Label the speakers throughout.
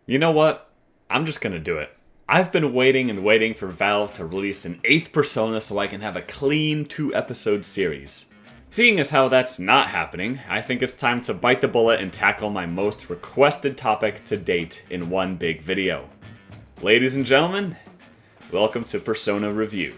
Speaker 1: You know what? I'm just gonna do it. I've been waiting and waiting for Valve to release an 8th Persona so I can have a clean 2-episode series. Seeing as how that's not happening, I think it's time to bite the bullet and tackle my most requested topic to date in one big video. Ladies and gentlemen, welcome to Persona Review.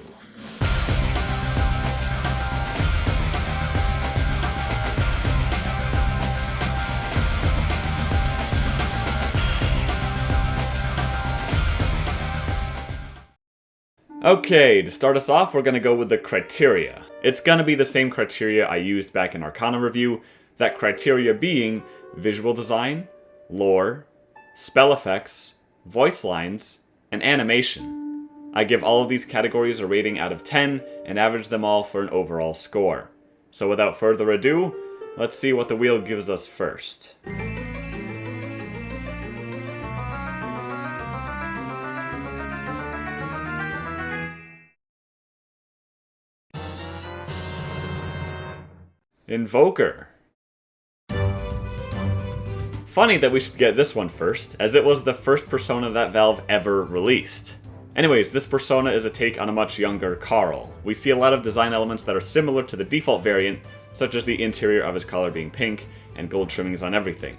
Speaker 1: Okay, to start us off, we're gonna go with the criteria. It's gonna be the same criteria I used back in Arcana Review, that criteria being visual design, lore, spell effects, voice lines, and animation. I give all of these categories a rating out of 10 and average them all for an overall score. So without further ado, let's see what the wheel gives us first. Invoker. Funny that we should get this one first, as it was the first Persona that Valve ever released. Anyways, this Persona is a take on a much younger Carl. We see a lot of design elements that are similar to the default variant, such as the interior of his collar being pink and gold trimmings on everything.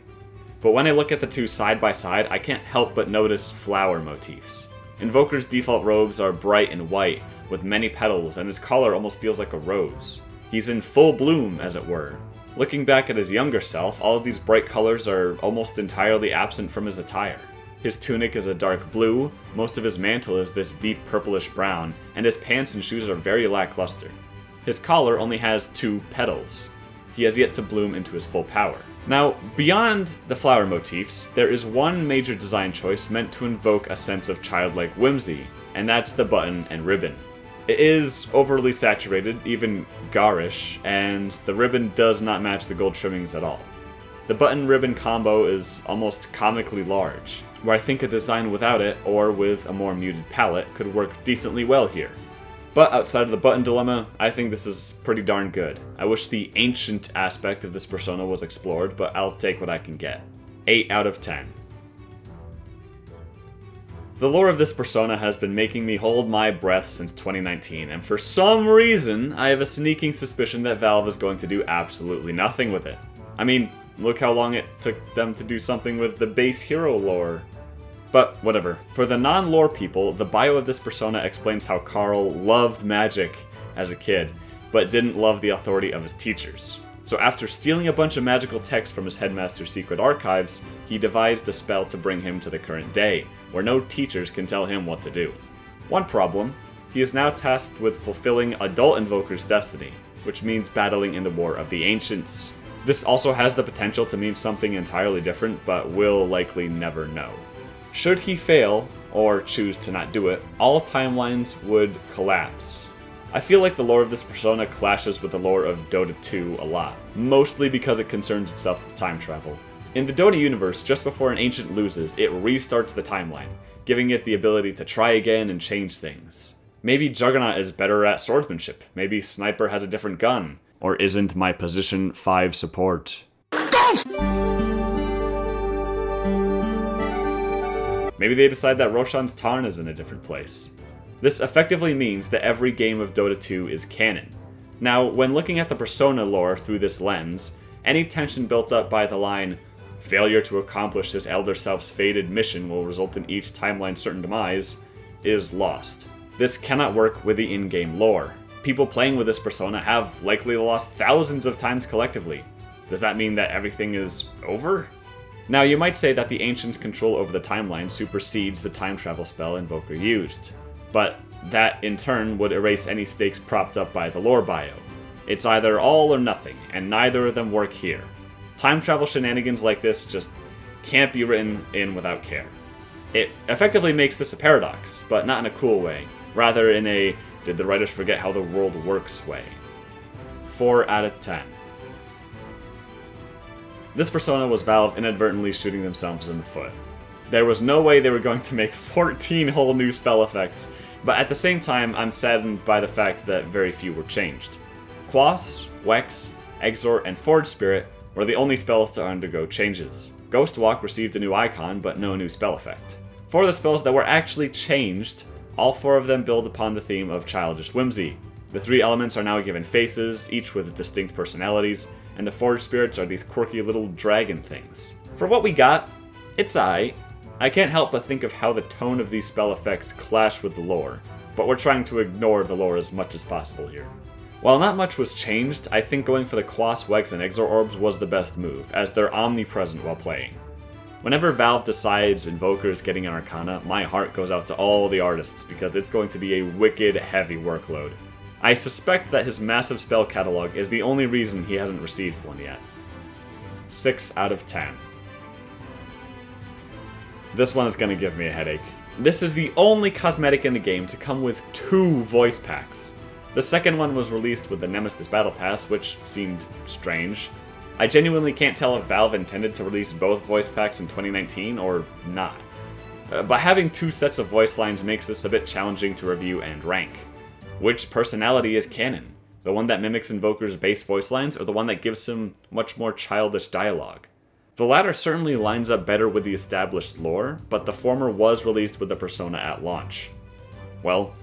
Speaker 1: But when I look at the two side by side, I can't help but notice flower motifs. Invoker's default robes are bright and white, with many petals, and his collar almost feels like a rose. He's in full bloom, as it were. Looking back at his younger self, all of these bright colors are almost entirely absent from his attire. His tunic is a dark blue, most of his mantle is this deep purplish brown, and his pants and shoes are very lackluster. His collar only has 2 petals. He has yet to bloom into his full power. Now, beyond the flower motifs, there is one major design choice meant to invoke a sense of childlike whimsy, and that's the button and ribbon. It is overly saturated, even garish, and the ribbon does not match the gold trimmings at all. The button-ribbon combo is almost comically large, where I think a design without it, or with a more muted palette, could work decently well here. But outside of the button dilemma, I think this is pretty darn good. I wish the ancient aspect of this persona was explored, but I'll take what I can get. 8 out of 10. The lore of this persona has been making me hold my breath since 2019, and for some reason, I have a sneaking suspicion that Valve is going to do absolutely nothing with it. I mean, look how long it took them to do something with the base hero lore. But whatever. For the non-lore people, the bio of this persona explains how Carl loved magic as a kid, but didn't love the authority of his teachers. So after stealing a bunch of magical texts from his headmaster's secret archives, he devised a spell to bring him to the current day, where no teachers can tell him what to do. One problem, he is now tasked with fulfilling Adult Invoker's destiny, which means battling in the War of the Ancients. This also has the potential to mean something entirely different, but we'll likely never know. Should he fail, or choose to not do it, all timelines would collapse. I feel like the lore of this persona clashes with the lore of Dota 2 a lot, mostly because it concerns itself with time travel. In the Dota universe, just before an ancient loses, it restarts the timeline, giving it the ability to try again and change things. Maybe Juggernaut is better at swordsmanship, maybe Sniper has a different gun, or isn't my position 5 support. Maybe they decide that Roshan's Tarn is in a different place. This effectively means that every game of Dota 2 is canon. Now, when looking at the Persona lore through this lens, any tension built up by the line, "failure to accomplish his elder self's fated mission will result in each timeline's certain demise," is lost. This cannot work with the in-game lore. People playing with this Persona have likely lost thousands of times collectively. Does that mean that everything is over? Now, you might say that the Ancients' control over the timeline supersedes the time travel spell Invoker used. But that, in turn, would erase any stakes propped up by the lore bio. It's either all or nothing, and neither of them work here. Time travel shenanigans like this just can't be written in without care. It effectively makes this a paradox, but not in a cool way, rather in a did the writers forget how the world works way. 4 out of 10. This persona was Valve inadvertently shooting themselves in the foot. There was no way they were going to make 14 whole new spell effects, but at the same time, I'm saddened by the fact that very few were changed. Quas, Wex, Exort, and Forge Spirit were the only spells to undergo changes. Ghost Walk received a new icon, but no new spell effect. For the spells that were actually changed, all 4 of them build upon the theme of childish whimsy. The 3 elements are now given faces, each with distinct personalities, and the forge spirits are these quirky little dragon things. For what we got, it's aight. I can't help but think of how the tone of these spell effects clash with the lore, but we're trying to ignore the lore as much as possible here. While not much was changed, I think going for the Quas, Wegs, and Exor Orbs was the best move, as they're omnipresent while playing. Whenever Valve decides Invoker is getting an Arcana, my heart goes out to all the artists, because it's going to be a wicked heavy workload. I suspect that his massive spell catalog is the only reason he hasn't received one yet. 6 out of 10. This one is going to give me a headache. This is the only cosmetic in the game to come with 2 voice packs. The second one was released with the Nemesis Battle Pass, which seemed strange. I genuinely can't tell if Valve intended to release both voice packs in 2019 or not. But having 2 sets of voice lines makes this a bit challenging to review and rank. Which personality is canon? The one that mimics Invoker's base voice lines, or the one that gives him much more childish dialogue? The latter certainly lines up better with the established lore, but the former was released with the persona at launch. Well,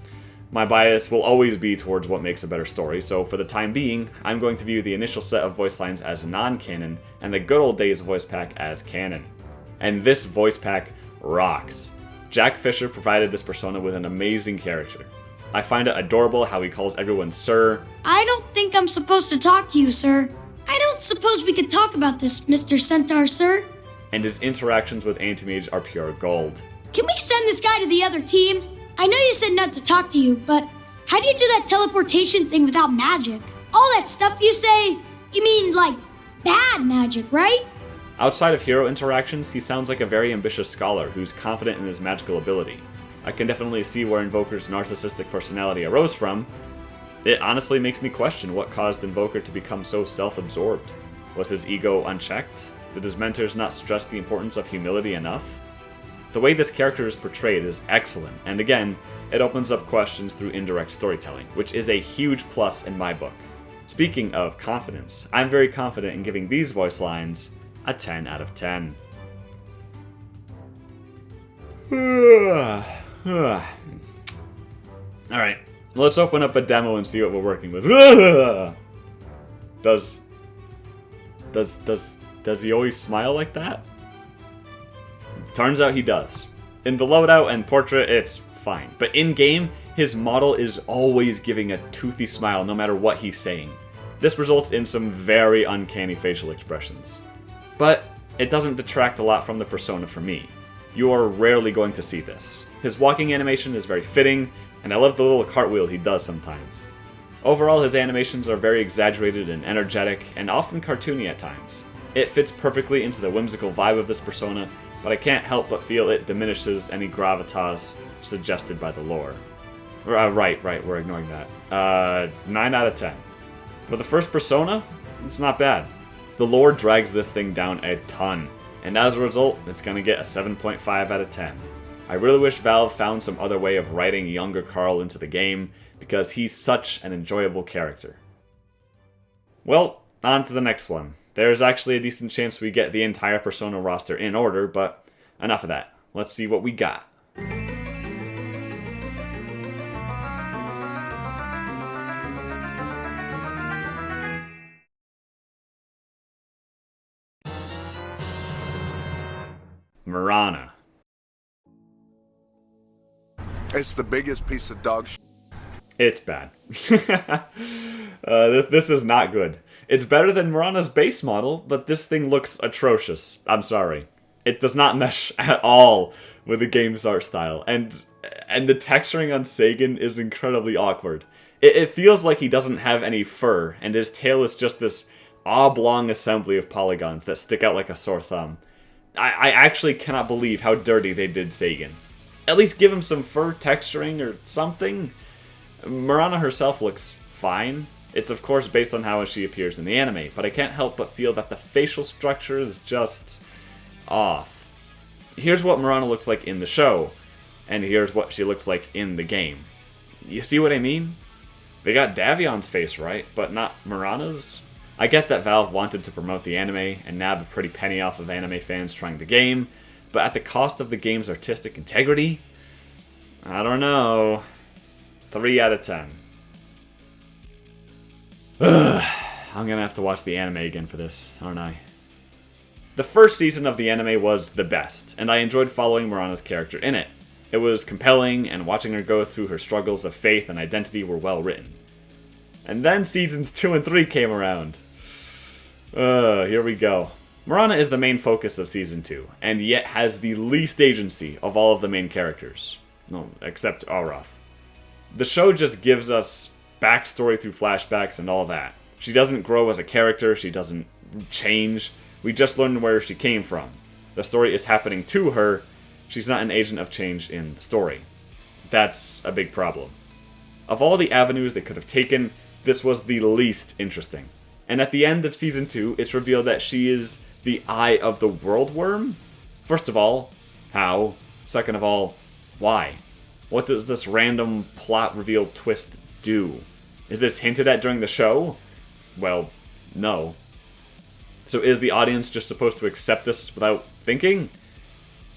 Speaker 1: my bias will always be towards what makes a better story, so for the time being, I'm going to view the initial set of voice lines as non-canon, and the good old days voice pack as canon. And this voice pack rocks. Jack Fisher provided this persona with an amazing character. I find it adorable how he calls everyone sir.
Speaker 2: I don't think I'm supposed to talk to you, sir. I don't suppose we could talk about this, Mr. Centaur, sir.
Speaker 1: And his interactions with Anti-Mage are pure gold.
Speaker 2: Can we send this guy to the other team? I know you said not to talk to you, but how do you do that teleportation thing without magic? All that stuff you say, you mean like bad magic, right?
Speaker 1: Outside of hero interactions, he sounds like a very ambitious scholar who's confident in his magical ability. I can definitely see where Invoker's narcissistic personality arose from. It honestly makes me question what caused Invoker to become so self-absorbed. Was his ego unchecked? Did his mentors not stress the importance of humility enough? The way this character is portrayed is excellent, and again, it opens up questions through indirect storytelling, which is a huge plus in my book. Speaking of confidence, I'm very confident in giving these voice lines a 10 out of 10. Alright, let's open up a demo and see what we're working with. Does he always smile like that? Turns out he does. In the loadout and portrait, it's fine. But in-game, his model is always giving a toothy smile no matter what he's saying. This results in some very uncanny facial expressions. But it doesn't detract a lot from the persona for me. You are rarely going to see this. His walking animation is very fitting, and I love the little cartwheel he does sometimes. Overall, his animations are very exaggerated and energetic, and often cartoony at times. It fits perfectly into the whimsical vibe of this persona, but I can't help but feel it diminishes any gravitas suggested by the lore. Right, we're ignoring that. 9 out of 10. For the first persona, it's not bad. The lore drags this thing down a ton, and as a result, it's gonna get a 7.5 out of 10. I really wish Valve found some other way of writing younger Carl into the game, because he's such an enjoyable character. Well, on to the next one. There's actually a decent chance we get the entire Persona roster in order, but enough of that. Let's see what we got. Mirana.
Speaker 3: It's the biggest piece of dog shit.
Speaker 1: It's bad. This is not good. It's better than Mirana's base model, but this thing looks atrocious. I'm sorry. It does not mesh at all with the game's art style, and the texturing on Sagan is incredibly awkward. It feels like he doesn't have any fur, and his tail is just this oblong assembly of polygons that stick out like a sore thumb. I actually cannot believe how dirty they did Sagan. At least give him some fur texturing or something. Mirana herself looks fine. It's of course based on how she appears in the anime, but I can't help but feel that the facial structure is just off. Here's what Mirana looks like in the show, and here's what she looks like in the game. You see what I mean? They got Davion's face right, but not Mirana's? I get that Valve wanted to promote the anime and nab a pretty penny off of anime fans trying the game, but at the cost of the game's artistic integrity? I don't know. 3 out of 10. I'm gonna have to watch the anime again for this, aren't I? The first season of the anime was the best, and I enjoyed following Marana's character in it. It was compelling, and watching her go through her struggles of faith and identity were well written. And then seasons 2 and 3 came around. Here we go. Marana is the main focus of season 2, and yet has the least agency of all of the main characters. No, except Arath. The show just gives us backstory through flashbacks and all that. She doesn't grow as a character, she doesn't change. We just learn where she came from. The story is happening to her, she's not an agent of change in the story. That's a big problem. Of all the avenues they could have taken, this was the least interesting. And at the end of Season 2, it's revealed that she is the Eye of the Worldworm? First of all, how? Second of all, why? What does this random plot reveal twist do? Is this hinted at during the show? Well, no. So is the audience just supposed to accept this without thinking?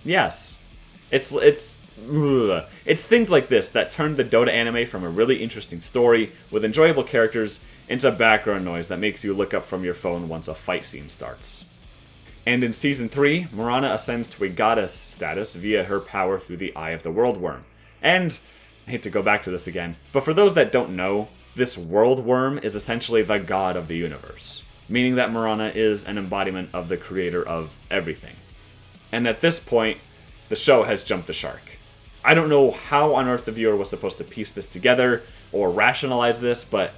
Speaker 1: Yes. It's things like this that turn the Dota anime from a really interesting story with enjoyable characters into background noise that makes you look up from your phone once a fight scene starts. And in Season 3, Marana ascends to a goddess status via her power through the Eye of the Worldworm. And, I hate to go back to this again, but for those that don't know, this Worldworm is essentially the god of the universe, meaning that Marana is an embodiment of the creator of everything. And at this point, the show has jumped the shark. I don't know how on earth the viewer was supposed to piece this together or rationalize this, but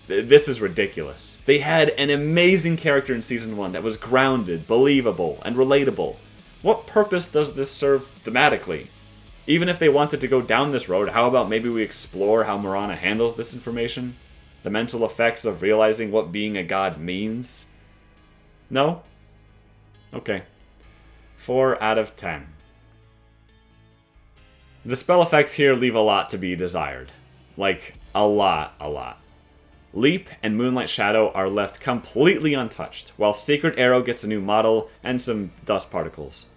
Speaker 1: this is ridiculous. They had an amazing character in Season 1 that was grounded, believable, and relatable. What purpose does this serve thematically? Even if they wanted to go down this road, how about maybe we explore how Marana handles this information? The mental effects of realizing what being a god means? No? Okay. 4 out of 10. The spell effects here leave a lot to be desired. Like, a lot. Leap and Moonlight Shadow are left completely untouched, while Sacred Arrow gets a new model and some dust particles.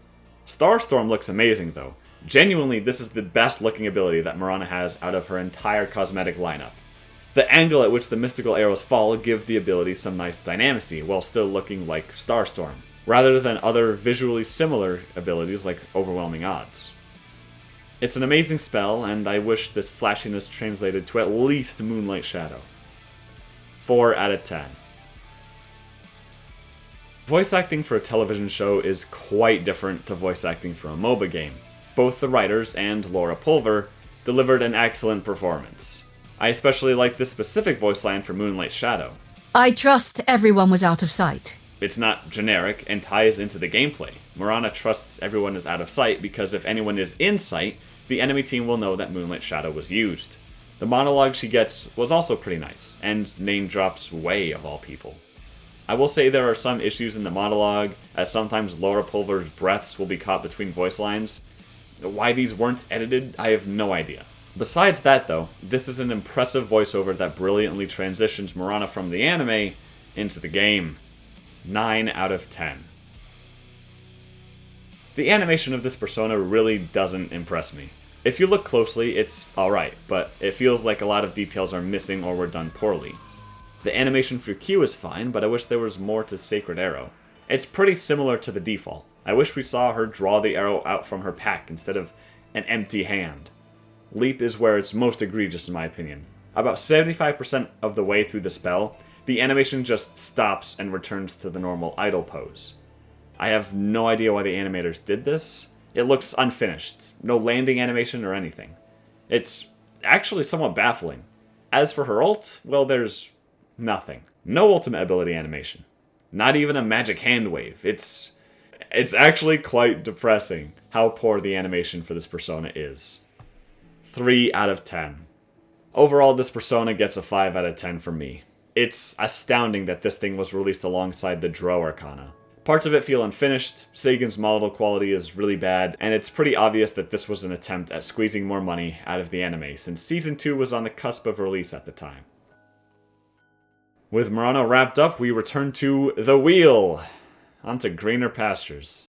Speaker 1: Starstorm looks amazing though. Genuinely, this is the best looking ability that Marana has out of her entire cosmetic lineup. The angle at which the mystical arrows fall give the ability some nice dynamicy, while still looking like Starstorm, rather than other visually similar abilities like Overwhelming Odds. It's an amazing spell, and I wish this flashiness translated to at least Moonlight Shadow. 4 out of 10. Voice acting for a television show is quite different to voice acting for a MOBA game. Both the writers and Laura Pulver delivered an excellent performance. I especially like this specific voice line for Moonlight Shadow.
Speaker 4: I trust everyone was out of sight.
Speaker 1: It's not generic and ties into the gameplay. Marana trusts everyone is out of sight because if anyone is in sight, the enemy team will know that Moonlight Shadow was used. The monologue she gets was also pretty nice, and name drops Way of all people. I will say there are some issues in the monologue, as sometimes Laura Pulver's breaths will be caught between voice lines. Why these weren't edited, I have no idea. Besides that though, this is an impressive voiceover that brilliantly transitions Marana from the anime into the game. 9 out of 10. The animation of this persona really doesn't impress me. If you look closely, it's alright, but it feels like a lot of details are missing or were done poorly. The animation for Q is fine, but I wish there was more to Sacred Arrow. It's pretty similar to the default. I wish we saw her draw the arrow out from her pack instead of an empty hand. Leap is where it's most egregious in my opinion. About 75% of the way through the spell, the animation just stops and returns to the normal idle pose. I have no idea why the animators did this. It looks unfinished, no landing animation or anything. It's actually somewhat baffling. As for her ult, well, there's nothing. No ultimate ability animation. Not even a magic hand wave. It's actually quite depressing how poor the animation for this persona is. 3 out of 10. Overall, this persona gets a 5 out of 10 from me. It's astounding that this thing was released alongside the Drow Arcana. Parts of it feel unfinished, Sagan's model quality is really bad, and it's pretty obvious that this was an attempt at squeezing more money out of the anime, since Season 2 was on the cusp of release at the time. With Murano wrapped up, we return to the wheel. Onto greener pastures.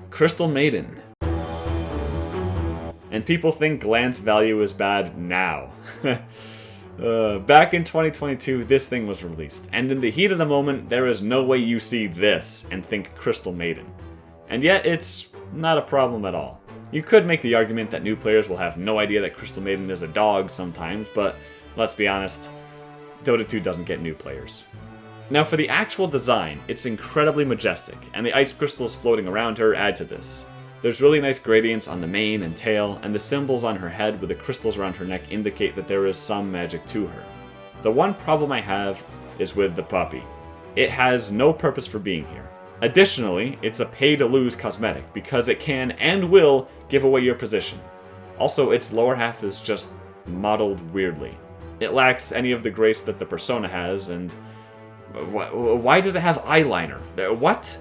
Speaker 1: Crystal Maiden. And people think glance value is bad now. Back in 2022, this thing was released, and in the heat of the moment, there is no way you see this and think Crystal Maiden. And yet, it's not a problem at all. You could make the argument that new players will have no idea that Crystal Maiden is a dog sometimes, but let's be honest, Dota 2 doesn't get new players. Now for the actual design, it's incredibly majestic, and the ice crystals floating around her add to this. There's really nice gradients on the mane and tail, and the symbols on her head with the crystals around her neck indicate that there is some magic to her. The one problem I have is with the puppy. It has no purpose for being here. Additionally, it's a pay-to-lose cosmetic because it can and will give away your position. Also, its lower half is just modeled weirdly. It lacks any of the grace that the persona has, and why does it have eyeliner? What?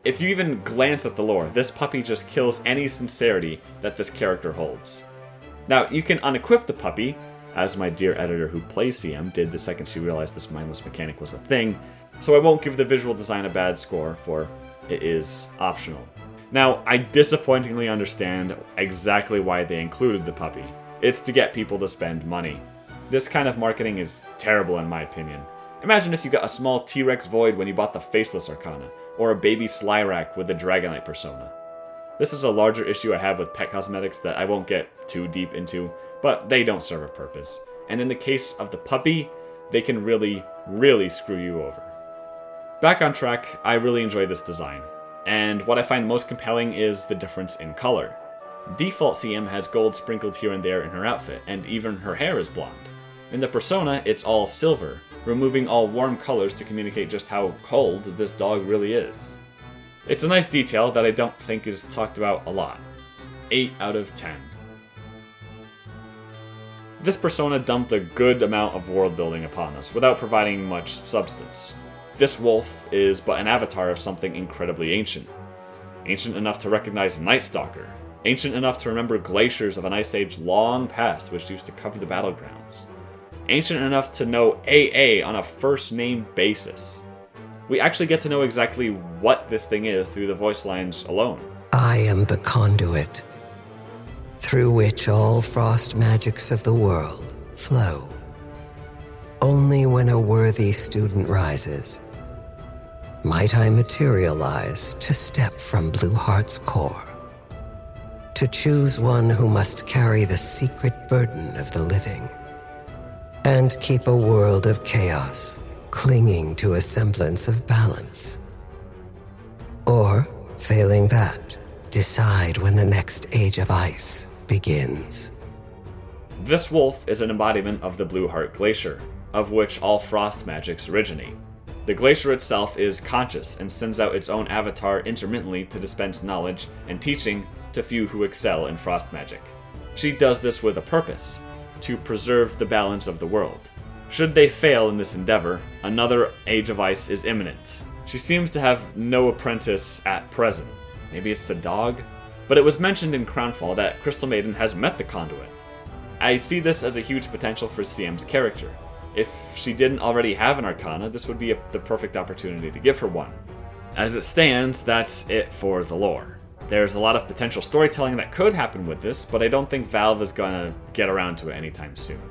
Speaker 1: If you even glance at the lore, this puppy just kills any sincerity that this character holds. Now, you can unequip the puppy, as my dear editor who plays CM did the second she realized this mindless mechanic was a thing, so I won't give the visual design a bad score, for it is optional. Now, I disappointingly understand exactly why they included the puppy. It's to get people to spend money. This kind of marketing is terrible in my opinion. Imagine if you got a small T-Rex Void when you bought the Faceless Arcana, or a baby Slyrak with the Dragonite persona. This is a larger issue I have with pet cosmetics that I won't get too deep into, but they don't serve a purpose. And in the case of the puppy, they can really, really screw you over. Back on track, I really enjoy this design, and what I find most compelling is the difference in color. Default CM has gold sprinkled here and there in her outfit, and even her hair is blonde. In the persona, it's all silver, removing all warm colors to communicate just how cold this dog really is. It's a nice detail that I don't think is talked about a lot. 8 out of 10. This persona dumped a good amount of world building upon us, without providing much substance. This wolf is but an avatar of something incredibly ancient. Ancient enough to recognize Night Stalker. Ancient enough to remember glaciers of an ice age long past which used to cover the battlegrounds. Ancient enough to know AA on a first name basis. We actually get to know exactly what this thing is through the voice lines alone.
Speaker 5: I am the conduit, through which all frost magics of the world flow. Only when a worthy student rises, might I materialize to step from Blue Heart's core, to choose one who must carry the secret burden of the living, and keep a world of chaos clinging to a semblance of balance. Or, failing that, decide when the next age of ice begins.
Speaker 1: This wolf is an embodiment of the Blue Heart Glacier, of which all frost magics originate. The glacier itself is conscious and sends out its own avatar intermittently to dispense knowledge and teaching to few who excel in frost magic. She does this with a purpose, to preserve the balance of the world. Should they fail in this endeavor, another age of ice is imminent. She seems to have no apprentice at present. Maybe it's the dog? But it was mentioned in Crownfall that Crystal Maiden has met the Conduit. I see this as a huge potential for CM's character. If she didn't already have an Arcana, this would be the perfect opportunity to give her one. As it stands, that's it for the lore. There's a lot of potential storytelling that could happen with this, but I don't think Valve is gonna get around to it anytime soon.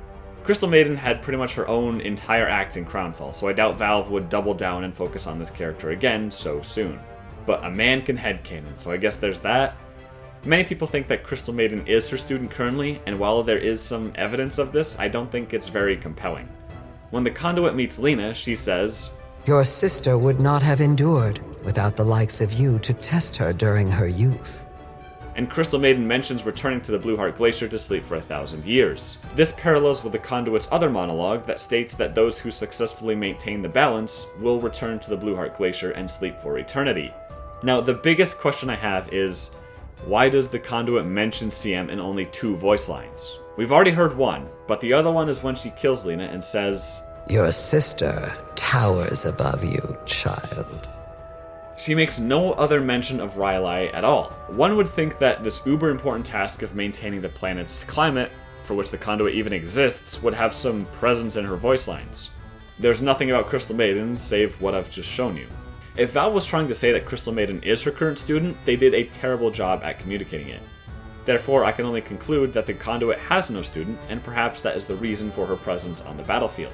Speaker 1: Crystal Maiden had pretty much her own entire act in Crownfall, so I doubt Valve would double down and focus on this character again so soon. But a man can headcanon, so I guess there's that. Many people think that Crystal Maiden is her student currently, and while there is some evidence of this, I don't think it's very compelling. When the Conduit meets Lena, she says,
Speaker 5: Your sister would not have endured without the likes of you to test her during her youth.
Speaker 1: And Crystal Maiden mentions returning to the Blue Heart Glacier to sleep for 1,000 years. This parallels with the Conduit's other monologue that states that those who successfully maintain the balance will return to the Blue Heart Glacier and sleep for eternity. Now, the biggest question I have is, why does the Conduit mention CM in only 2 voice lines? We've already heard one, but the other one is when she kills Lena and says,
Speaker 5: Your sister towers above you, child.
Speaker 1: She makes no other mention of Rylai at all. One would think that this uber important task of maintaining the planet's climate, for which the conduit even exists, would have some presence in her voice lines. There's nothing about Crystal Maiden save what I've just shown you. If Valve was trying to say that Crystal Maiden is her current student, they did a terrible job at communicating it. Therefore, I can only conclude that the conduit has no student, and perhaps that is the reason for her presence on the battlefield.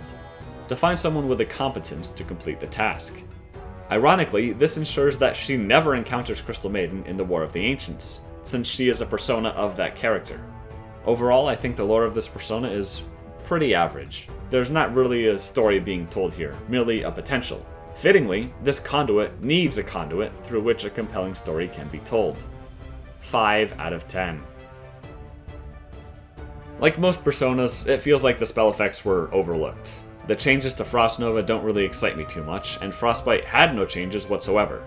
Speaker 1: To find someone with the competence to complete the task. Ironically, this ensures that she never encounters Crystal Maiden in the War of the Ancients, since she is a persona of that character. Overall, I think the lore of this persona is pretty average. There's not really a story being told here, merely a potential. Fittingly, this conduit needs a conduit through which a compelling story can be told. 5 out of 10. Like most personas, it feels like the spell effects were overlooked. The changes to Frost Nova don't really excite me too much, and Frostbite had no changes whatsoever.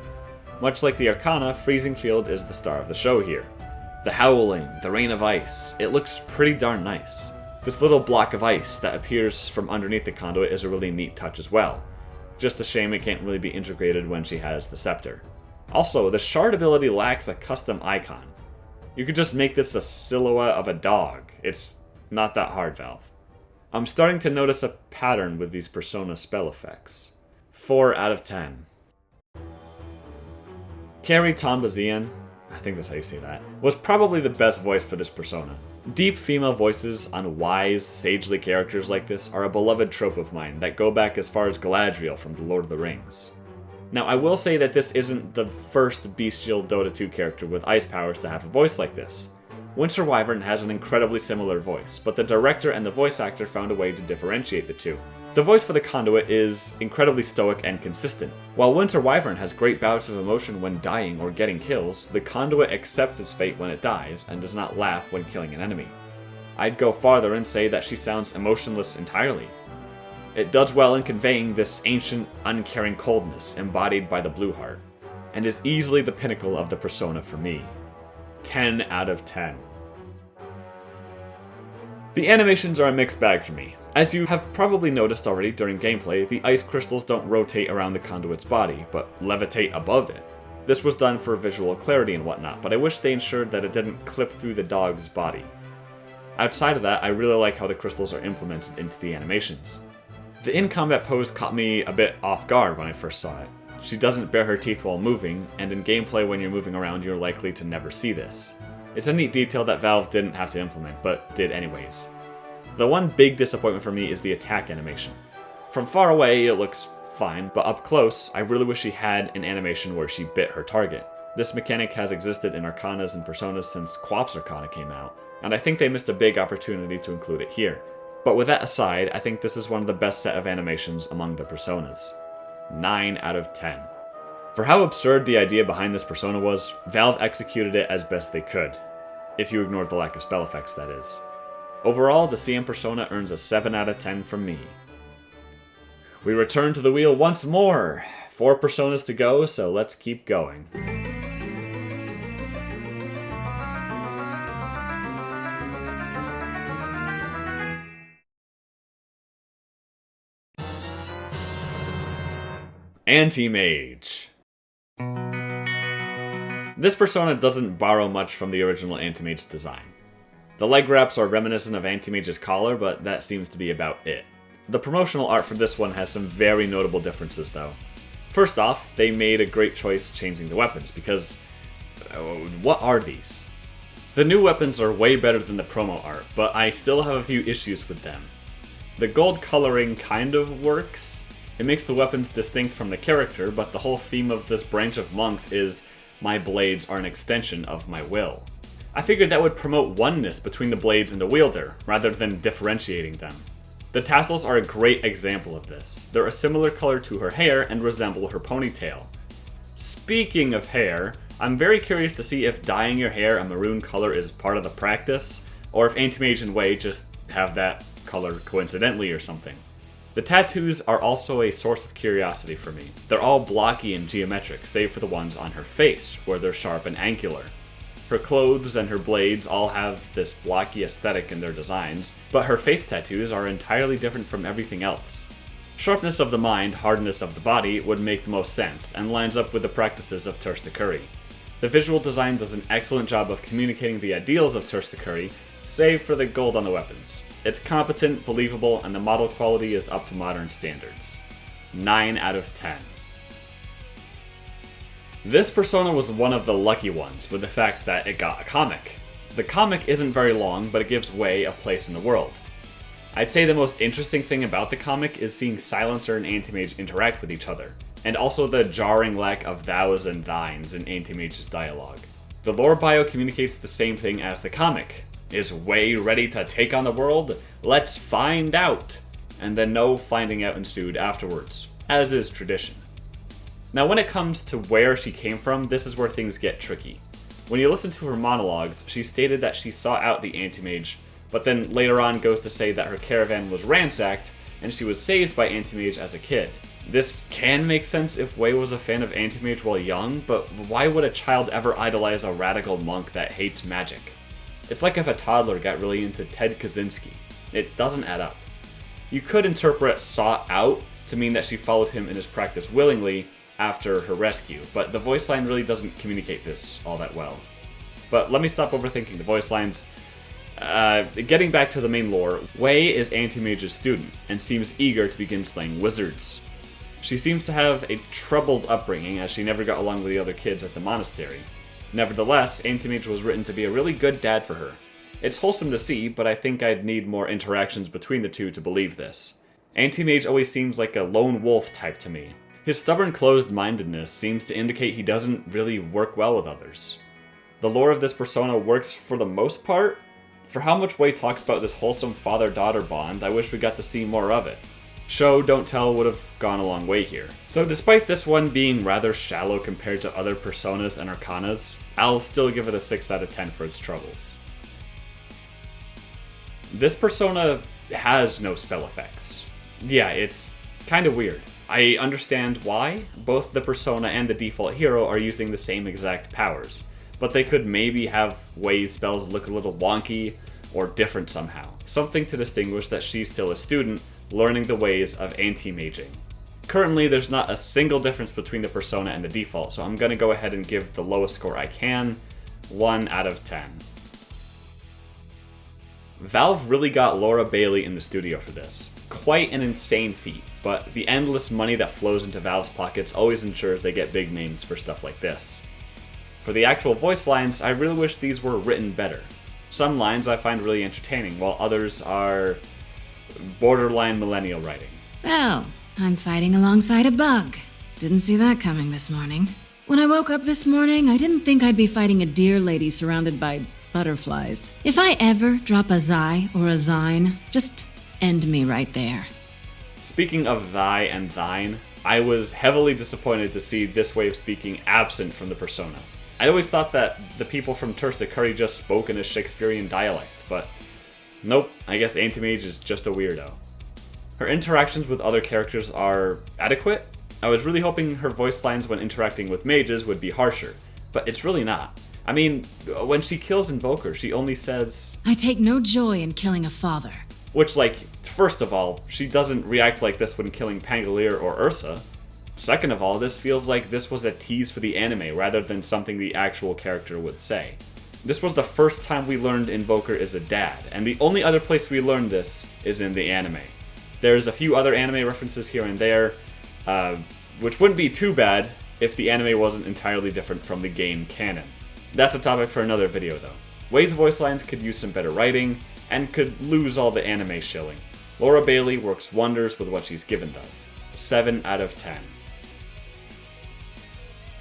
Speaker 1: Much like the Arcana, Freezing Field is the star of the show here. The howling, the rain of ice, it looks pretty darn nice. This little block of ice that appears from underneath the conduit is a really neat touch as well. Just a shame it can't really be integrated when she has the scepter. Also, the shard ability lacks a custom icon. You could just make this a silhouette of a dog. It's not that hard, Valve. I'm starting to notice a pattern with these persona spell effects. 4 out of 10. Carrie Tombazian, I think that's how you say that, was probably the best voice for this persona. Deep female voices on wise, sagely characters like this are a beloved trope of mine that go back as far as Galadriel from The Lord of the Rings. Now, I will say that this isn't the first bestial Dota 2 character with ice powers to have a voice like this. Winter Wyvern has an incredibly similar voice, but the director and the voice actor found a way to differentiate the two. The voice for the conduit is incredibly stoic and consistent. While Winter Wyvern has great bouts of emotion when dying or getting kills, the conduit accepts its fate when it dies and does not laugh when killing an enemy. I'd go farther and say that she sounds emotionless entirely. It does well in conveying this ancient, uncaring coldness embodied by the Blue Heart, and is easily the pinnacle of the persona for me. 10 out of 10. The animations are a mixed bag for me. As you have probably noticed already during gameplay, the ice crystals don't rotate around the conduit's body, but levitate above it. This was done for visual clarity and whatnot, but I wish they ensured that it didn't clip through the dog's body. Outside of that, I really like how the crystals are implemented into the animations. The in-combat pose caught me a bit off guard when I first saw it. She doesn't bare her teeth while moving, and in gameplay when you're moving around you're likely to never see this. It's a neat detail that Valve didn't have to implement, but did anyways. The one big disappointment for me is the attack animation. From far away it looks fine, but up close I really wish she had an animation where she bit her target. This mechanic has existed in Arcanas and Personas since Quap's Arcana came out, and I think they missed a big opportunity to include it here. But with that aside, I think this is one of the best set of animations among the Personas. 9 out of 10. For how absurd the idea behind this persona was, Valve executed it as best they could. If you ignore the lack of spell effects, that is. Overall, the CM persona earns a 7 out of 10 from me. We return to the wheel once more! 4 personas to go, so let's keep going. Anti-Mage. This persona doesn't borrow much from the original Anti-Mage's design. The leg wraps are reminiscent of Anti-Mage's collar, but that seems to be about it. The promotional art for this one has some very notable differences though. First off, they made a great choice changing the weapons, because what are these? The new weapons are way better than the promo art, but I still have a few issues with them. The gold coloring kind of works. It makes the weapons distinct from the character, but the whole theme of this branch of monks is, my blades are an extension of my will. I figured that would promote oneness between the blades and the wielder, rather than differentiating them. The tassels are a great example of this. They're a similar color to her hair and resemble her ponytail. Speaking of hair, I'm very curious to see if dyeing your hair a maroon color is part of the practice, or if Anti-Mage and Wei just have that color coincidentally or something. The tattoos are also a source of curiosity for me. They're all blocky and geometric, save for the ones on her face, where they're sharp and angular. Her clothes and her blades all have this blocky aesthetic in their designs, but her face tattoos are entirely different from everything else. Sharpness of the mind, hardness of the body would make the most sense, and lines up with the practices of Turstakuri. The visual design does an excellent job of communicating the ideals of Turstakuri, save for the gold on the weapons. It's competent, believable, and the model quality is up to modern standards. 9 out of 10. This persona was one of the lucky ones with the fact that it got a comic. The comic isn't very long, but it gives Wei a place in the world. I'd say the most interesting thing about the comic is seeing Silencer and Anti-Mage interact with each other, and also the jarring lack of thous and thines in Anti-Mage's dialogue. The lore bio communicates the same thing as the comic. Is Wei ready to take on the world? Let's find out! And then no finding out ensued afterwards, as is tradition. Now when it comes to where she came from, this is where things get tricky. When you listen to her monologues, she stated that she sought out the Anti-Mage, but then later on goes to say that her caravan was ransacked, and she was saved by Anti-Mage as a kid. This can make sense if Wei was a fan of Anti-Mage while young, but why would a child ever idolize a radical monk that hates magic? It's like if a toddler got really into Ted Kaczynski. It doesn't add up. You could interpret sought out to mean that she followed him in his practice willingly after her rescue, but the voice line really doesn't communicate this all that well. But let me stop overthinking the voice lines. Getting back to the main lore, Wei is Anti-Mage's student, and seems eager to begin slaying wizards. She seems to have a troubled upbringing, as she never got along with the other kids at the monastery. Nevertheless, Anti-Mage was written to be a really good dad for her. It's wholesome to see, but I think I'd need more interactions between the two to believe this. Anti-Mage always seems like a lone wolf type to me. His stubborn closed-mindedness seems to indicate he doesn't really work well with others. The lore of this persona works for the most part. For how much Wei talks about this wholesome father-daughter bond, I wish we got to see more of it. Show, don't tell would have gone a long way here. So despite this one being rather shallow compared to other personas and arcanas, I'll still give it a 6 out of 10 for its troubles. This persona has no spell effects. Yeah, it's kind of weird. I understand why. Both the persona and the default hero are using the same exact powers, but they could maybe have Wei's spells look a little wonky or different somehow. Something to distinguish that she's still a student, learning the ways of anti-maging. Currently, there's not a single difference between the persona and the default, so I'm gonna go ahead and give the lowest score I can, 1 out of 10. Valve really got Laura Bailey in the studio for this. Quite an insane feat, but the endless money that flows into Valve's pockets always ensures they get big names for stuff like this. For the actual voice lines, I really wish these were written better. Some lines I find really entertaining, while others are borderline millennial writing.
Speaker 6: Well, I'm fighting alongside a bug. Didn't see that coming this morning. When I woke up this morning, I didn't think I'd be fighting a deer lady surrounded by butterflies. If I ever drop a thy or a thine, just end me right there.
Speaker 1: Speaking of thy and thine, I was heavily disappointed to see this way of speaking absent from the persona. I always thought that the people from Turstakuri just spoke in a Shakespearean dialect, but nope, I guess Anti-Mage is just a weirdo. Her interactions with other characters are adequate. I was really hoping her voice lines when interacting with mages would be harsher, but it's really not. I mean, when she kills Invoker, she only says,
Speaker 6: I take no joy in killing a father.
Speaker 1: Which, like, first of all, she doesn't react like this when killing Pangolier or Ursa. Second of all, this feels like this was a tease for the anime rather than something the actual character would say. This was the first time we learned Invoker is a dad, and the only other place we learned this is in the anime. There's a few other anime references here and there, which wouldn't be too bad if the anime wasn't entirely different from the game canon. That's a topic for another video though. Wei's voice lines could use some better writing, and could lose all the anime shilling. Laura Bailey works wonders with what she's given though. 7 out of 10.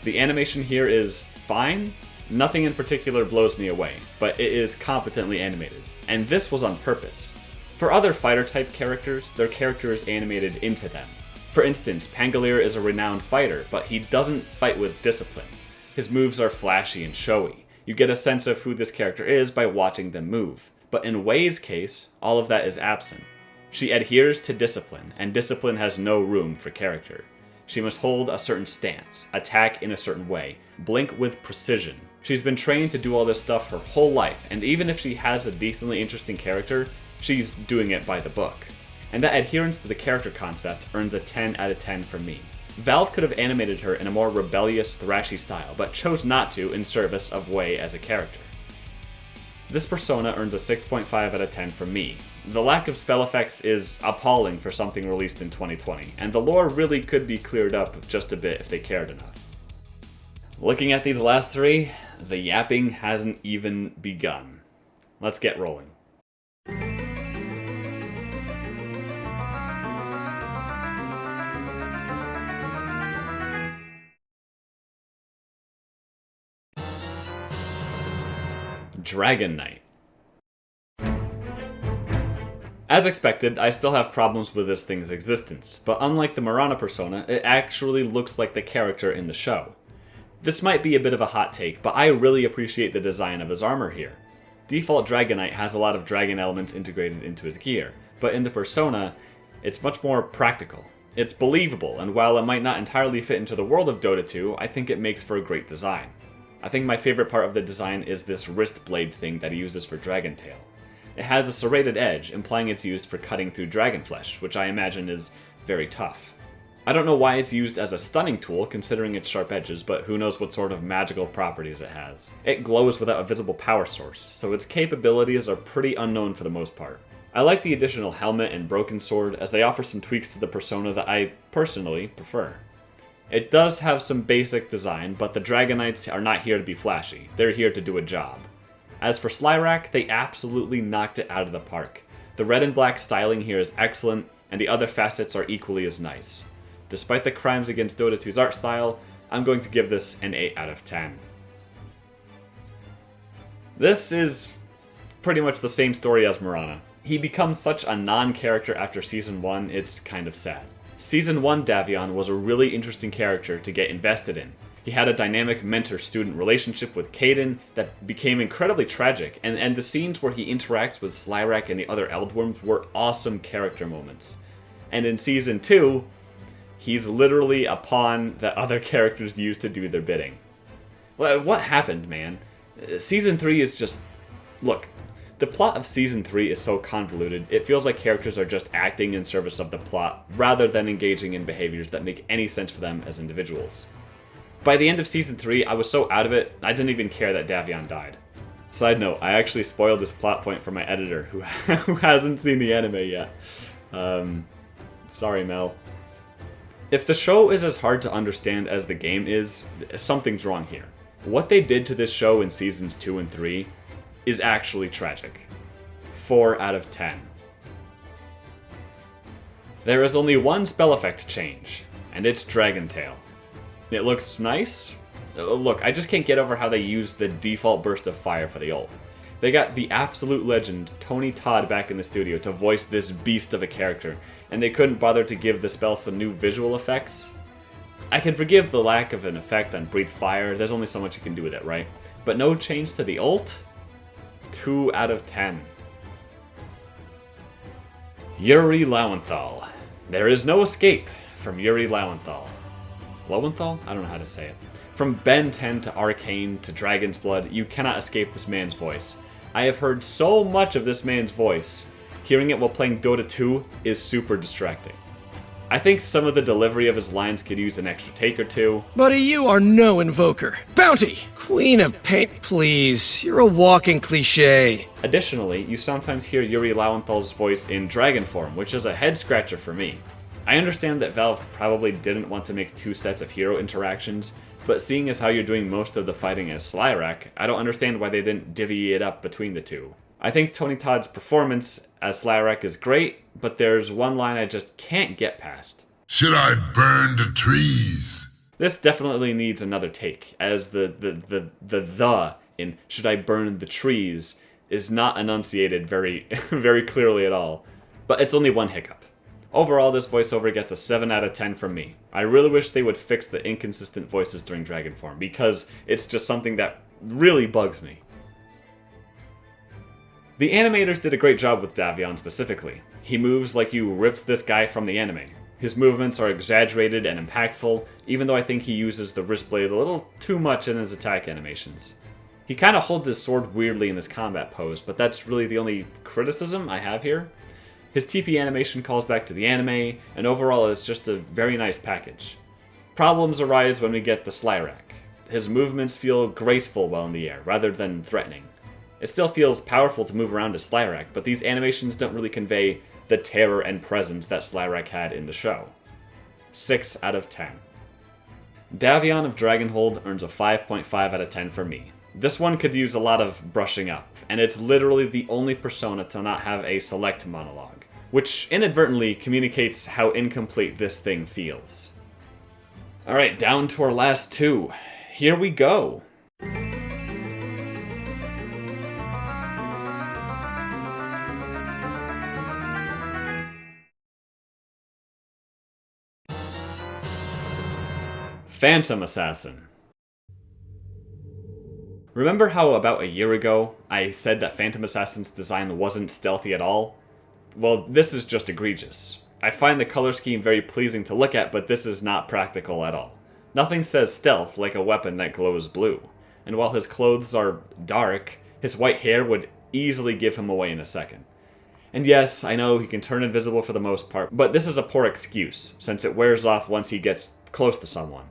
Speaker 1: The animation here is fine. Nothing in particular blows me away, but it is competently animated, and this was on purpose. For other fighter-type characters, their character is animated into them. For instance, Pangolier is a renowned fighter, but he doesn't fight with discipline. His moves are flashy and showy. You get a sense of who this character is by watching them move. But in Wei's case, all of that is absent. She adheres to discipline, and discipline has no room for character. She must hold a certain stance, attack in a certain way, blink with precision. She's been trained to do all this stuff her whole life, and even if she has a decently interesting character, she's doing it by the book. and that adherence to the character concept earns a 10 out of 10 from me. Valve could have animated her in a more rebellious, thrashy style, but chose not to in service of Wei as a character. This persona earns a 6.5 out of 10 from me. The lack of spell effects is appalling for something released in 2020, and the lore really could be cleared up just a bit if they cared enough. Looking at these last three, the yapping hasn't even begun. Let's get rolling. Dragon Knight. As expected, I still have problems with this thing's existence, but unlike the Mirana persona, it actually looks like the character in the show. This might be a bit of a hot take, but I really appreciate the design of his armor here. Default Dragon Knight has a lot of dragon elements integrated into his gear, but in the persona, it's much more practical. It's believable, and while it might not entirely fit into the world of Dota 2, I think it makes for a great design. I think my favorite part of the design is this wrist blade thing that he uses for Dragon Tail. It has a serrated edge, implying it's used for cutting through dragon flesh, which I imagine is very tough. I don't know why it's used as a stunning tool considering its sharp edges, but who knows what sort of magical properties it has. It glows without a visible power source, so its capabilities are pretty unknown for the most part. I like the additional helmet and broken sword as they offer some tweaks to the persona that I personally prefer. It does have some basic design, but the Dragon Knights are not here to be flashy, they're here to do a job. As for Slyrak, they absolutely knocked it out of the park. The red and black styling here is excellent, and the other facets are equally as nice. Despite the crimes against Dota 2's art style, I'm going to give this an 8 out of 10. This is pretty much the same story as Mirana. He becomes such a non-character after Season 1, it's kind of sad. Season 1 Davion was a really interesting character to get invested in. He had a dynamic mentor-student relationship with Caden that became incredibly tragic, and the scenes where he interacts with Slyrak and the other Eldworms were awesome character moments. And in Season 2, he's literally a pawn that other characters use to do their bidding. What happened, man? Season 3 is just... Look, the plot of Season 3 is so convoluted, it feels like characters are just acting in service of the plot, rather than engaging in behaviors that make any sense for them as individuals. By the end of Season 3, I was so out of it, I didn't even care that Davion died. Side note, I actually spoiled this plot point for my editor, who hasn't seen the anime yet. Sorry, Mel. If the show is as hard to understand as the game is, something's wrong here. What they did to this show in Seasons 2 and 3 is actually tragic. 4 out of 10. There is only one spell effect change, and it's Dragon Tail. It looks nice. Look, I just can't get over how they used the default burst of fire for the ult. They got the absolute legend Tony Todd back in the studio to voice this beast of a character, and they couldn't bother to give the spell some new visual effects. I can forgive the lack of an effect on Breathe Fire, there's only so much you can do with it, right? But no change to the ult? 2 out of 10. Yuri Lowenthal. There is no escape from Yuri Lowenthal. Lowenthal? I don't know how to say it. From Ben 10 to Arcane to Dragon's Blood, you cannot escape this man's voice. I have heard so much of this man's voice. Hearing it while playing Dota 2 is super distracting. I think some of the delivery of his lines could use an extra take or two.
Speaker 7: Buddy, you are no invoker. Bounty! Queen of Paint, please. You're a walking cliche.
Speaker 1: Additionally, you sometimes hear Yuri Lowenthal's voice in dragon form, which is a head-scratcher for me. I understand that Valve probably didn't want to make 2 sets of hero interactions, but seeing as how you're doing most of the fighting as Slyrak, I don't understand why they didn't divvy it up between the two. I think Tony Todd's performance as Slyrak is great, but there's one line I just can't get past.
Speaker 8: Should I burn the trees?
Speaker 1: This definitely needs another take, as the in should I burn the trees is not enunciated very, very clearly at all. But it's only one hiccup. Overall, this voiceover gets a 7 out of 10 from me. I really wish they would fix the inconsistent voices during Dragon Form, because it's just something that really bugs me. The animators did a great job with Davion specifically. He moves like you ripped this guy from the anime. His movements are exaggerated and impactful, even though I think he uses the wrist blade a little too much in his attack animations. He kind of holds his sword weirdly in his combat pose, but that's really the only criticism I have here. His TP animation calls back to the anime, and overall it's just a very nice package. Problems arise when we get the Slyrack. His movements feel graceful while in the air, rather than threatening. It still feels powerful to move around as Slyrack, but these animations don't really convey the terror and presence that Slyrack had in the show. 6 out of 10. Davion of Dragonhold earns a 5.5 out of 10 for me. This one could use a lot of brushing up, and it's literally the only persona to not have a select monologue, which inadvertently communicates how incomplete this thing feels. Alright, down to our last 2. Here we go! Phantom Assassin. Remember how about a year ago I said that Phantom Assassin's design wasn't stealthy at all? Well, this is just egregious. I find the color scheme very pleasing to look at, but this is not practical at all. Nothing says stealth like a weapon that glows blue. And while his clothes are dark, his white hair would easily give him away in a second. And yes, I know he can turn invisible for the most part, but this is a poor excuse, since it wears off once he gets close to someone.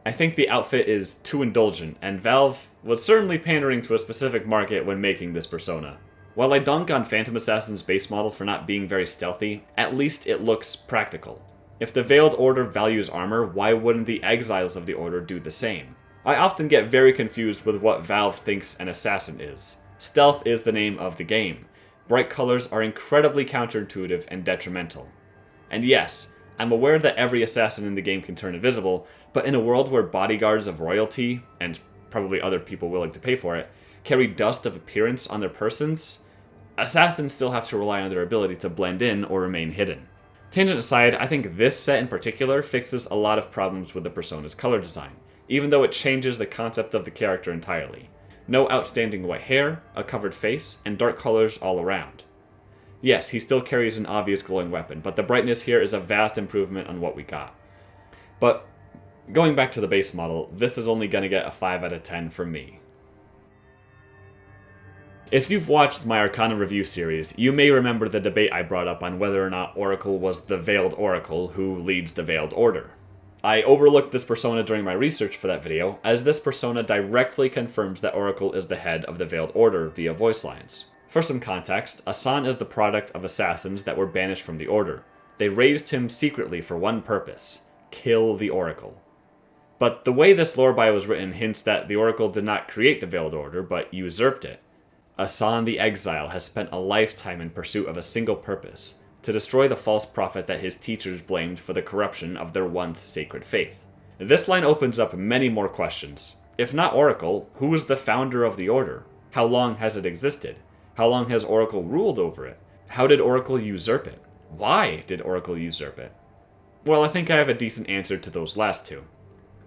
Speaker 1: I think the outfit is too indulgent, and Valve was certainly pandering to a specific market when making this persona. While I dunk on Phantom Assassin's base model for not being very stealthy, at least it looks practical. If the Veiled Order values armor, why wouldn't the Exiles of the Order do the same? I often get very confused with what Valve thinks an assassin is. Stealth is the name of the game. Bright colors are incredibly counterintuitive and detrimental. And yes, I'm aware that every assassin in the game can turn invisible, but in a world where bodyguards of royalty, and probably other people willing to pay for it, carry dust of appearance on their persons, assassins still have to rely on their ability to blend in or remain hidden. Tangent aside, I think this set in particular fixes a lot of problems with the persona's color design, even though it changes the concept of the character entirely. No outstanding white hair, a covered face, and dark colors all around. Yes, he still carries an obvious glowing weapon, but the brightness here is a vast improvement on what we got. But going back to the base model, this is only going to get a 5 out of 10 from me. If you've watched my Arcana review series, you may remember the debate I brought up on whether or not Oracle was the Veiled Oracle who leads the Veiled Order. I overlooked this persona during my research for that video, as this persona directly confirms that Oracle is the head of the Veiled Order via voice lines. For some context, Asan is the product of assassins that were banished from the Order. They raised him secretly for one purpose: kill the Oracle. But the way this lore bio is written hints that the Oracle did not create the Veiled Order, but usurped it. Asan the Exile has spent a lifetime in pursuit of a single purpose: to destroy the false prophet that his teachers blamed for the corruption of their once sacred faith. This line opens up many more questions. If not Oracle, who is the founder of the Order? How long has it existed? How long has Oracle ruled over it? How did Oracle usurp it? Why did Oracle usurp it? Well, I think I have a decent answer to those last two.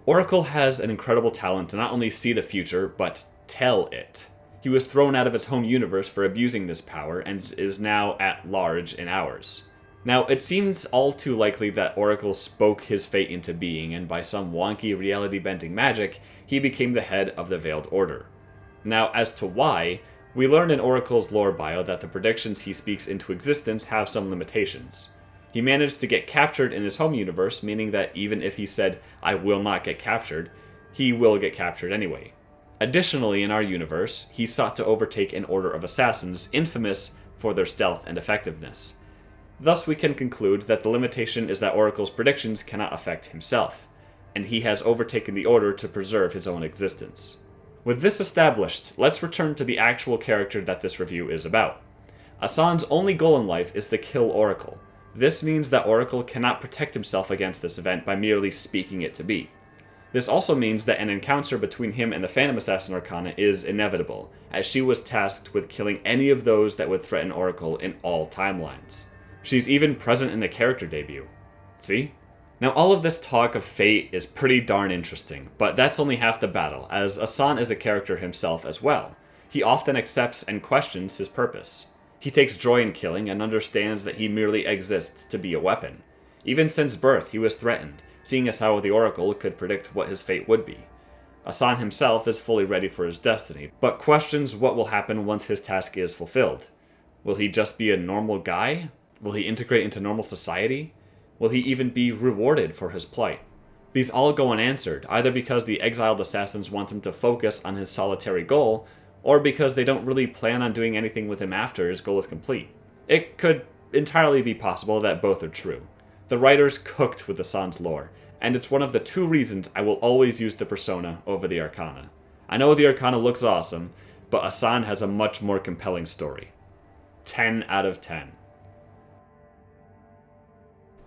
Speaker 1: Oracle has an incredible talent to not only see the future, but tell it. He was thrown out of his home universe for abusing this power, and is now at large in ours. Now, it seems all too likely that Oracle spoke his fate into being, and by some wonky reality-bending magic, he became the head of the Veiled Order. Now, as to why, we learn in Oracle's lore bio that the predictions he speaks into existence have some limitations. He managed to get captured in his home universe, meaning that even if he said, "I will not get captured," he will get captured anyway. Additionally, in our universe, he sought to overtake an order of assassins infamous for their stealth and effectiveness. Thus, we can conclude that the limitation is that Oracle's predictions cannot affect himself, and he has overtaken the Order to preserve his own existence. With this established, let's return to the actual character that this review is about. Asan's only goal in life is to kill Oracle. This means that Oracle cannot protect himself against this event by merely speaking it to be. This also means that an encounter between him and the Phantom Assassin Arcana is inevitable, as she was tasked with killing any of those that would threaten Oracle in all timelines. She's even present in the character debut. See? Now, all of this talk of fate is pretty darn interesting, but that's only half the battle, as Asan is a character himself as well. He often accepts and questions his purpose. He takes joy in killing and understands that he merely exists to be a weapon. Even since birth, he was threatened, seeing as how the Oracle could predict what his fate would be. Asan himself is fully ready for his destiny, but questions what will happen once his task is fulfilled. Will he just be a normal guy? Will he integrate into normal society? Will he even be rewarded for his plight? These all go unanswered, either because the exiled assassins want him to focus on his solitary goal, or because they don't really plan on doing anything with him after his goal is complete. It could entirely be possible that both are true. The writers cooked with Hassan's lore, and it's one of the 2 reasons I will always use the persona over the Arcana. I know the Arcana looks awesome, but Hassan has a much more compelling story. 10 out of 10.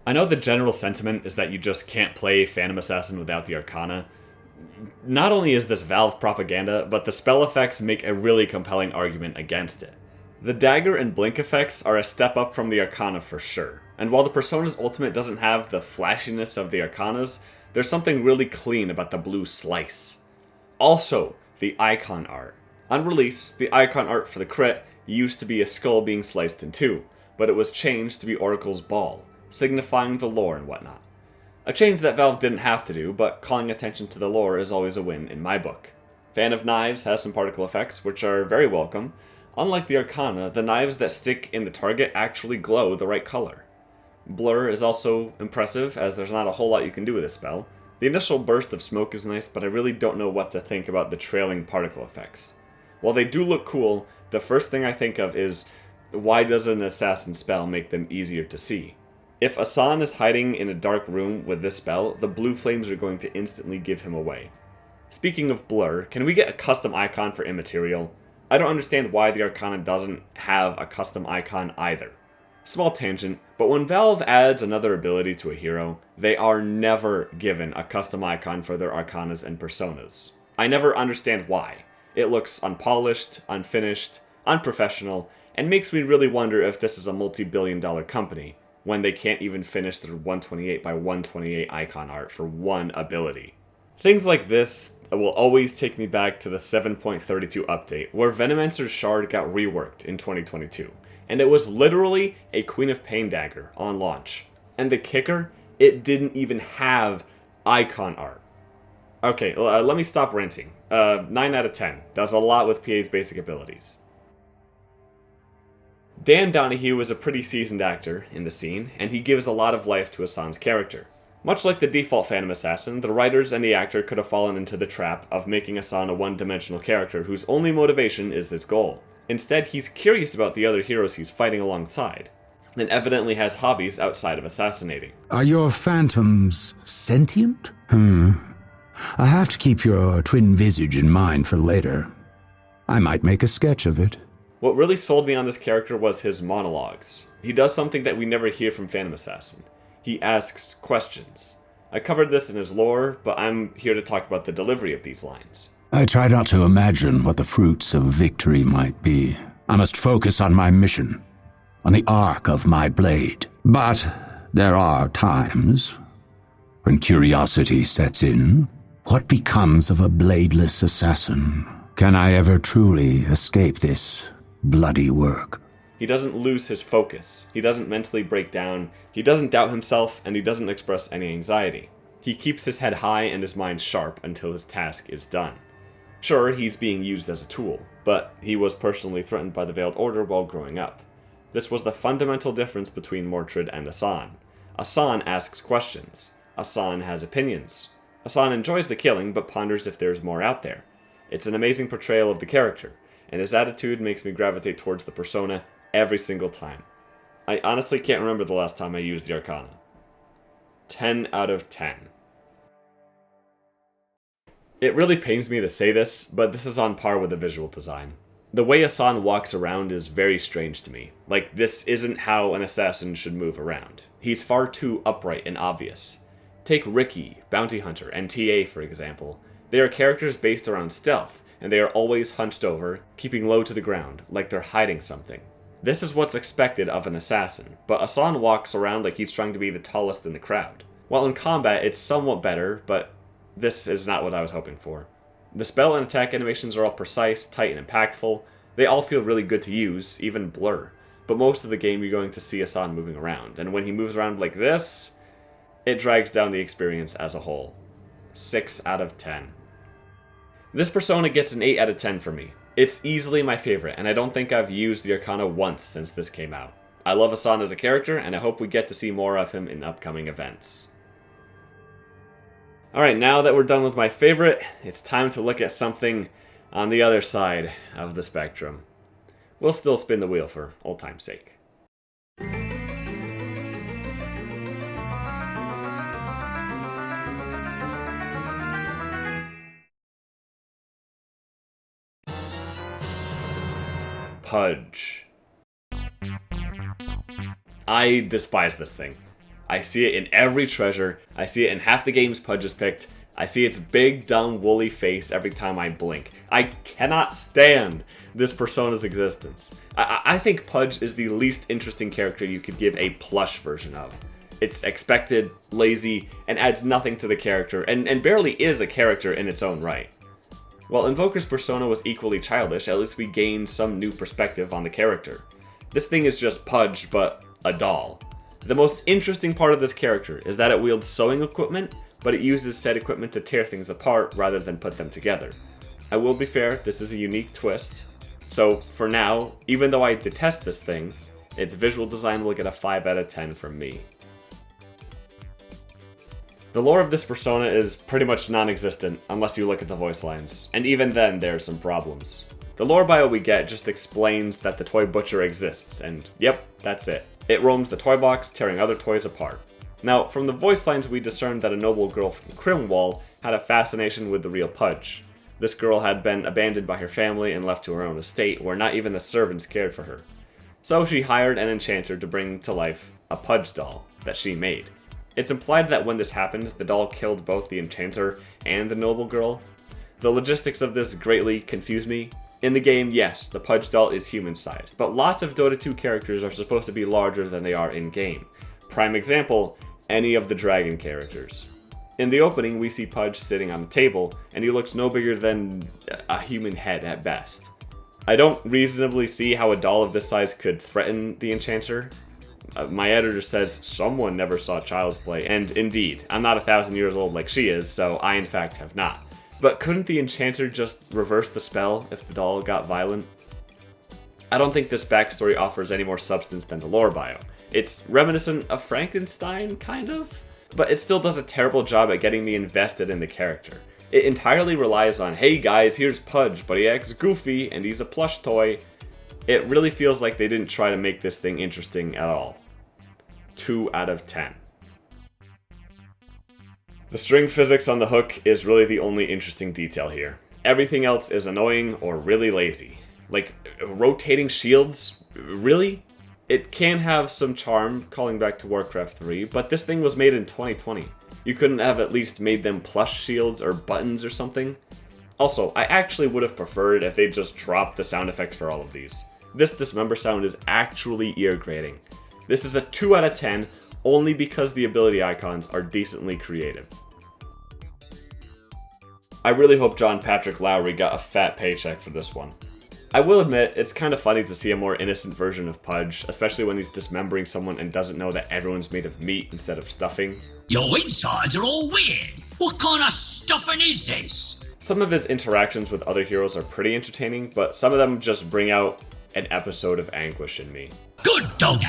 Speaker 1: I know the general sentiment is that you just can't play Phantom Assassin without the Arcana. Not only is this Valve propaganda, but the spell effects make a really compelling argument against it. The dagger and blink effects are a step up from the Arcana for sure, and while the Persona's Ultimate doesn't have the flashiness of the Arcana's, there's something really clean about the blue slice. Also, the icon art. On release, the icon art for the crit used to be a skull being sliced in 2, but it was changed to be Oracle's ball, signifying the lore and whatnot. A change that Valve didn't have to do, but calling attention to the lore is always a win in my book. Fan of Knives has some particle effects, which are very welcome. Unlike the Arcana, the knives that stick in the target actually glow the right color. Blur is also impressive, as there's not a whole lot you can do with this spell. The initial burst of smoke is nice, but I really don't know what to think about the trailing particle effects. While they do look cool, the first thing I think of is, why does an assassin spell make them easier to see? If Hassan is hiding in a dark room with this spell, the blue flames are going to instantly give him away. Speaking of blur, can we get a custom icon for Immaterial? I don't understand why the Arcana doesn't have a custom icon either. Small tangent, but when Valve adds another ability to a hero, they are never given a custom icon for their Arcanas and Personas. I never understand why. It looks unpolished, unfinished, unprofessional, and makes me really wonder if this is a multi-billion-dollar company, when they can't even finish their 128 by 128 icon art for one ability. Things like this will always take me back to the 7.32 update, where Venomancer's Shard got reworked in 2022, and it was literally a Queen of Pain dagger on launch. And the kicker, it didn't even have icon art. Okay, let me stop ranting. 9 out of 10. Does a lot with PA's basic abilities. Dan Donahue is a pretty seasoned actor in the scene, and he gives a lot of life to Hassan's character. Much like the default Phantom Assassin, the writers and the actor could have fallen into the trap of making Hassan a one-dimensional character whose only motivation is this goal. Instead, he's curious about the other heroes he's fighting alongside, and evidently has hobbies outside of assassinating.
Speaker 9: Are your phantoms sentient? I have to keep your twin visage in mind for later. I might make a sketch of it.
Speaker 1: What really sold me on this character was his monologues. He does something that we never hear from Phantom Assassin. He asks questions. I covered this in his lore, but I'm here to talk about the delivery of these lines.
Speaker 9: I try not to imagine what the fruits of victory might be. I must focus on my mission, on the arc of my blade. But there are times when curiosity sets in. What becomes of a bladeless assassin? Can I ever truly escape this bloody work?
Speaker 1: He doesn't lose his focus. He doesn't mentally break down. He doesn't doubt himself, and he doesn't express any anxiety. He keeps his head high and his mind sharp until his task is done. Sure, he's being used as a tool, but he was personally threatened by the Veiled Order while growing up. This was the fundamental difference between Mordred and Hassan. Hassan asks questions. Hassan has opinions. Hassan enjoys the killing, but ponders if there's more out there. It's an amazing portrayal of the character, and his attitude makes me gravitate towards the persona every single time. I honestly can't remember the last time I used the Arcana. 10 out of 10. It really pains me to say this, but this is on par with the visual design. The way Hassan walks around is very strange to me. Like, this isn't how an assassin should move around. He's far too upright and obvious. Take Ricky, Bounty Hunter, and TA for example. They are characters based around stealth, and they are always hunched over, keeping low to the ground, like they're hiding something. This is what's expected of an assassin, but Hassan walks around like he's trying to be the tallest in the crowd. While in combat, it's somewhat better, but this is not what I was hoping for. The spell and attack animations are all precise, tight, and impactful. They all feel really good to use, even Blur. But most of the game you're going to see Hassan moving around, and when he moves around like this, it drags down the experience as a whole. 6 out of 10. This persona gets an 8 out of 10 for me. It's easily my favorite, and I don't think I've used the Arcana once since this came out. I love Hassan as a character, and I hope we get to see more of him in upcoming events. Alright, now that we're done with my favorite, it's time to look at something on the other side of the spectrum. We'll still spin the wheel for old time's sake. Pudge. I despise this thing. I see it in every treasure, I see it in half the games Pudge is picked, I see its big, dumb, woolly face every time I blink. I cannot stand this persona's existence. I think Pudge is the least interesting character you could give a plush version of. It's expected, lazy, and adds nothing to the character, and barely is a character in its own right. While Invoker's persona was equally childish, at least we gained some new perspective on the character. This thing is just Pudge, but a doll. The most interesting part of this character is that it wields sewing equipment, but it uses said equipment to tear things apart rather than put them together. I will be fair, this is a unique twist. So, for now, even though I detest this thing, its visual design will get a 5 out of 10 from me. The lore of this persona is pretty much non-existent unless you look at the voice lines, and even then there are some problems. The lore bio we get just explains that the toy butcher exists, and yep, that's it. It roams the toy box, tearing other toys apart. Now, from the voice lines we discerned that a noble girl from Crimwall had a fascination with the real Pudge. This girl had been abandoned by her family and left to her own estate, where not even the servants cared for her. So she hired an enchanter to bring to life a Pudge doll that she made. It's implied that when this happened, the doll killed both the enchanter and the noble girl. The logistics of this greatly confuse me. In the game, yes, the Pudge doll is human-sized, but lots of Dota 2 characters are supposed to be larger than they are in-game. Prime example, any of the dragon characters. In the opening, we see Pudge sitting on the table, and he looks no bigger than a human head at best. I don't reasonably see how a doll of this size could threaten the enchanter. My editor says someone never saw Child's Play, and indeed, I'm not 1,000 years old like she is, so I in fact have not. But couldn't the enchanter just reverse the spell if the doll got violent? I don't think this backstory offers any more substance than the lore bio. It's reminiscent of Frankenstein, kind of? But it still does a terrible job at getting me invested in the character. It entirely relies on, hey guys, here's Pudge, but he acts goofy, and he's a plush toy. It really feels like they didn't try to make this thing interesting at all. 2 out of 10. The string physics on the hook is really the only interesting detail here. Everything else is annoying or really lazy. Like, rotating shields? Really? It can have some charm, calling back to Warcraft 3, but this thing was made in 2020. You couldn't have at least made them plush shields or buttons or something? Also, I actually would have preferred if they just dropped the sound effects for all of these. This dismember sound is actually ear-grating. This is a 2 out of 10, only because the ability icons are decently creative. I really hope John Patrick Lowry got a fat paycheck for this one. I will admit, it's kind of funny to see a more innocent version of Pudge, especially when he's dismembering someone and doesn't know that everyone's made of meat instead of stuffing.
Speaker 10: Your insides are all weird. What kind of stuffing is this?
Speaker 1: Some of his interactions with other heroes are pretty entertaining, but some of them just bring out an episode of anguish in me.
Speaker 10: Good dogger!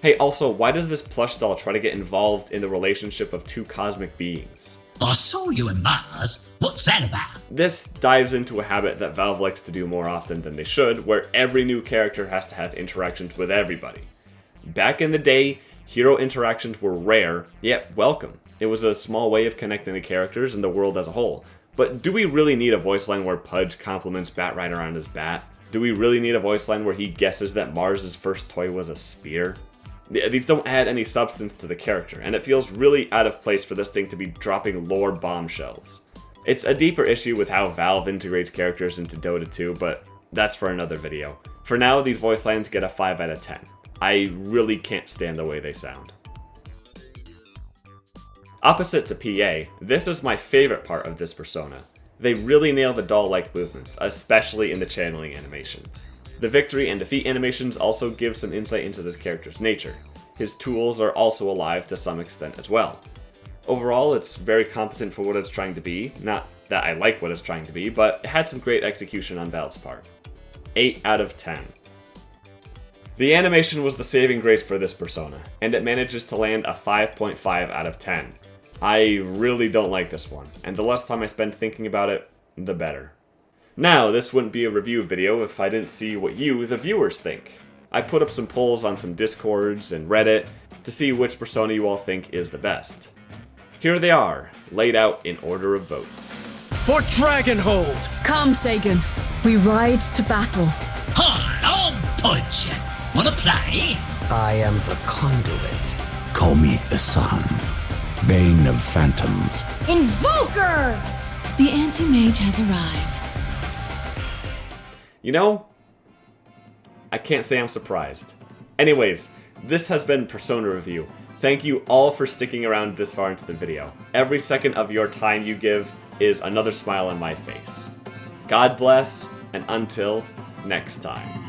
Speaker 1: Hey, also, why does this plush doll try to get involved in the relationship of two cosmic beings?
Speaker 10: I saw you in Mars. What's that about?
Speaker 1: This dives into a habit that Valve likes to do more often than they should, where every new character has to have interactions with everybody. Back in the day, hero interactions were rare, yet welcome. It was a small way of connecting the characters and the world as a whole. But do we really need a voice line where Pudge compliments Batrider on his bat? Do we really need a voice line where he guesses that Mars' first toy was a spear? These don't add any substance to the character, and it feels really out of place for this thing to be dropping lore bombshells. It's a deeper issue with how Valve integrates characters into Dota 2, but that's for another video. For now, these voice lines get a 5 out of 10. I really can't stand the way they sound. Opposite to PA, this is my favorite part of this persona. They really nail the doll-like movements, especially in the channeling animation. The victory and defeat animations also give some insight into this character's nature. His tools are also alive to some extent as well. Overall, it's very competent for what it's trying to be. Not that I like what it's trying to be, but it had some great execution on Valve's part. 8 out of 10. The animation was the saving grace for this persona, and it manages to land a 5.5 out of 10. I really don't like this one, and the less time I spend thinking about it, the better. Now, this wouldn't be a review video if I didn't see what you, the viewers, think. I put up some polls on some Discords and Reddit to see which persona you all think is the best. Here they are, laid out in order of votes.
Speaker 7: For Dragonhold!
Speaker 4: Come, Sagan. We ride to battle.
Speaker 10: Hi, I'm Punch. Wanna play?
Speaker 5: I am the conduit.
Speaker 9: Call me Asan, Bane of Phantoms.
Speaker 2: Invoker!
Speaker 6: The anti-mage has arrived.
Speaker 1: You know, I can't say I'm surprised. Anyways, this has been Persona Review. Thank you all for sticking around this far into the video. Every second of your time you give is another smile on my face. God bless, and until next time.